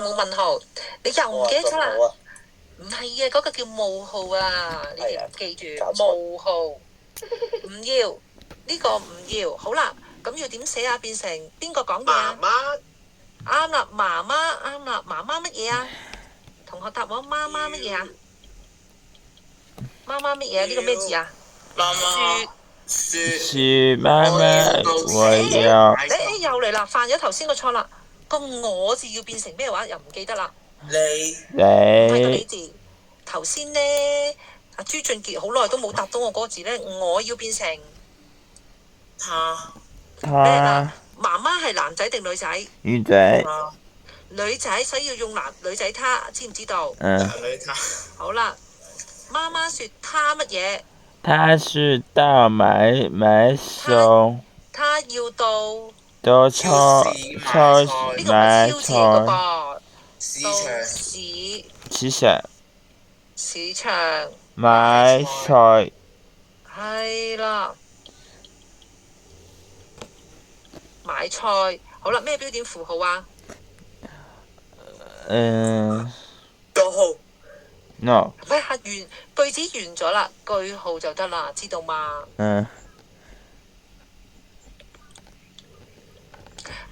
冇問號，你又唔記得咗啦？唔係嘅，嗰個叫冒號啊！你哋唔記住冒號，唔要呢個唔要。好啦，咁要點寫啊？變成邊個講嘢啊？媽媽啱啦，媽媽啱啦，媽媽乜嘢啊？同學答我，媽媽乜嘢啊？媽媽乜嘢啊？呢個咩字啊？媽媽是媽媽，我要。又嚟啦，犯咗頭先個錯啦。個我字要變成咩話？又唔記得啦。唔係個你字。頭先咧，阿朱俊傑好耐都冇答到我嗰個字咧，我要變成他。咩啦？媽媽係男仔定女仔？女仔。女仔，所以要用女仔他，知唔知道？女他。好啦，媽媽說他乜嘢？他是到買餸。他要到超市買菜。市場買菜。係啦，買菜。好啦，咩標點符號啊？句號。No。喂，句子完咗啦，句號就得啦，知道嗎？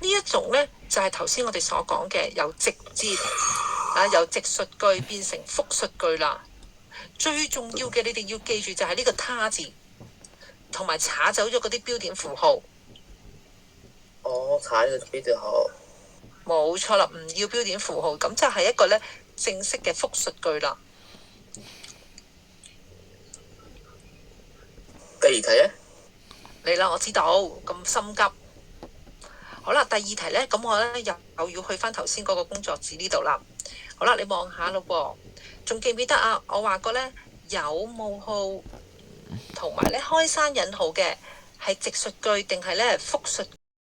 呢一種呢，就係頭先我哋所講嘅，由直接由直述句變成複述句啦。最重要嘅，你哋要記住就係呢個他字，同埋查走咗嗰啲標點符號。查咗標點符號。冇錯啦，唔要標點符號，咁就係一個呢正式嘅複述句啦。第二題咧？嚟啦，我知道，咁心急。好啦，第二題呢，咁我呢又要去翻頭先嗰個工作紙呢度啦。好啦，你望下咯喎，仲記唔記得啊？我話過呢，有冒號同埋呢開山引號嘅係直述句定係呢複述